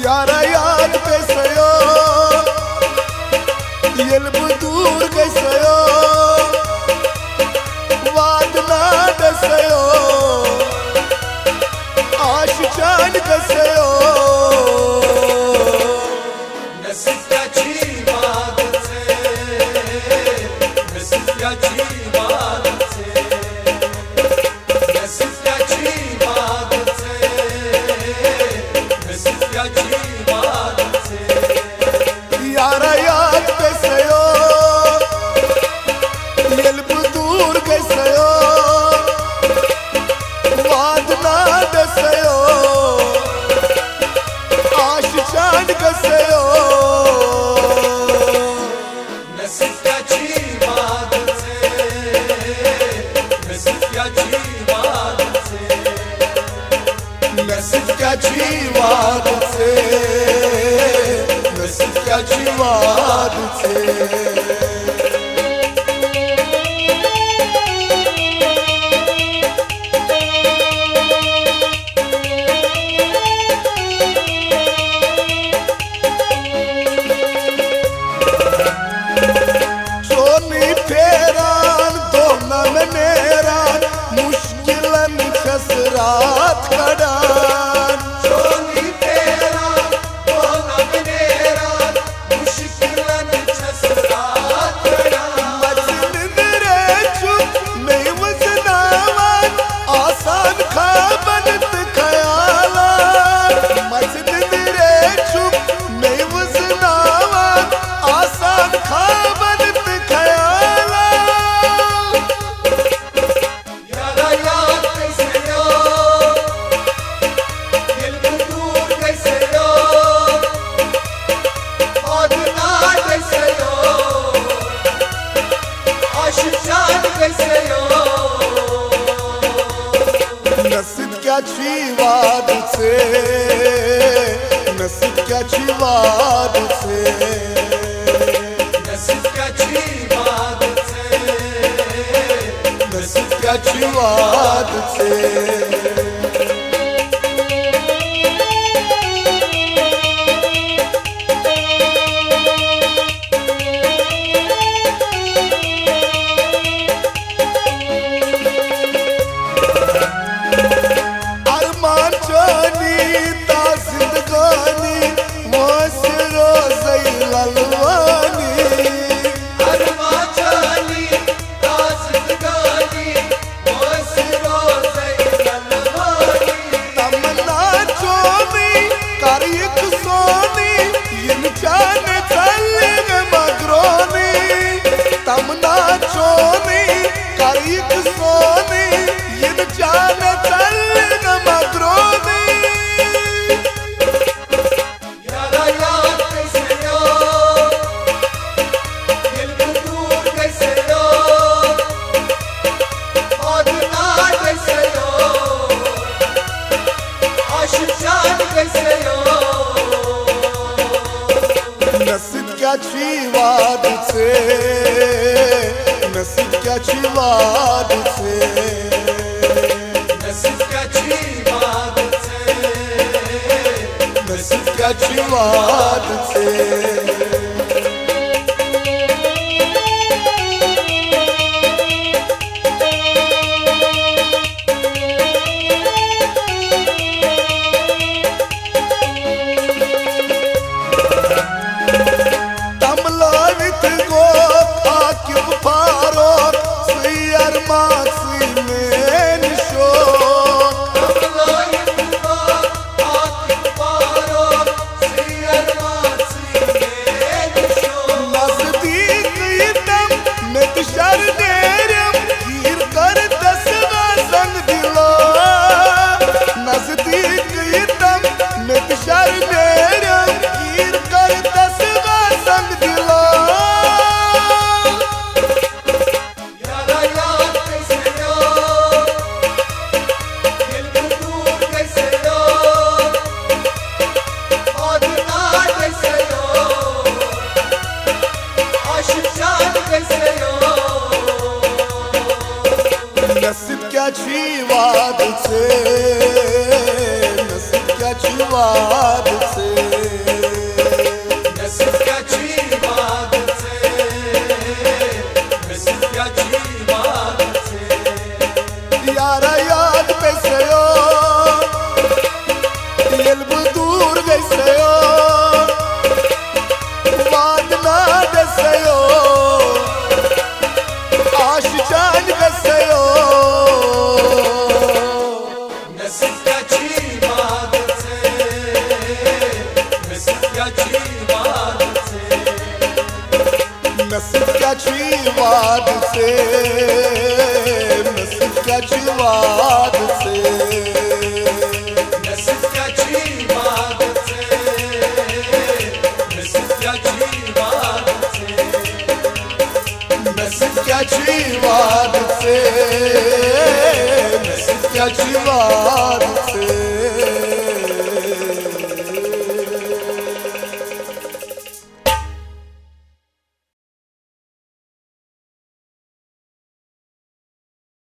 यारा याद कैसयो येल्ब दूर कैसयो वाद ना दसयो आश चान कैसयो नसीब्याची वाद छे नसीब्याची वाद छे नसीब्याची वाद छे नसीब्याची वाद छे यारा याद कैसयो येल्ब दूर कैसयो वाद ना दसयो आश चान कैसयो नसीब्याची वाद छे नसीब्याची वाद छे नसीब्याची वाद छे नसीब्याची वाद छे सोनी फेरान दोनन नेरान मुश्किलन छसरात कडान सोनी फेरा दोन नेरा मुश्किलन छसरात मजनन रे चुप नहीं वजनावान आसान खा बनत खयाला मजनन रे चुप नहीं वजनावान आसान खा बनत खयाला यारा याद कैसे हो दिल दूर कैसे हो आदना कैसे हो आशिकान कैसे हो नसीब्याची वाद छे नसीब्याची वाद छे नसीब्याची वाद छे नसीब्याची वाद छे अरमान जानी ता जिंदगानी मोसरो ललवानी अरमाचानी ताज़गानी मोसरो ज़ैलवानी तमन्ना चोनी कर एक सोनी इन जान चल मगरोनी तमन्ना चोनी कर एक सोनी इन जान चल मगरोनी यारा याद कैसे हो दिल दूर कैसे हो आदना कैसे हो आशिकान कैसे हो नसीब्याची वाद छे नसीब्याची वाद छे नसीब्याची वाद छे नसीब्याची वाद छे तमलावित गो आकिब फारोक सुयर मासी में निशो नजदीक इतम में तुषार नेरम गिर कर दसवा संग दिलो नजदीक इतम में तुषार नेरम गिर कर दसवा संग दिलो यारा याद कैसे हो दिल दूर कैसे हो आदना कैसे नसीबक्याची वादचे नसीबक्याची वादचे नसीबक्याची वादचे नसीबक्याची वादचे यारा याद पेसयो येल्ब दूर गैसयो वाद ना देसयो आश जान गसयो नसीबक्याची वादचे नसीबक्याची वादचे नसीबक्याची वादचे नसीबक्याची वादचे नसीबक्याची वादचे नसीबक्याची वादचे नसीबक्याची वादचे नसीबक्याची वादचे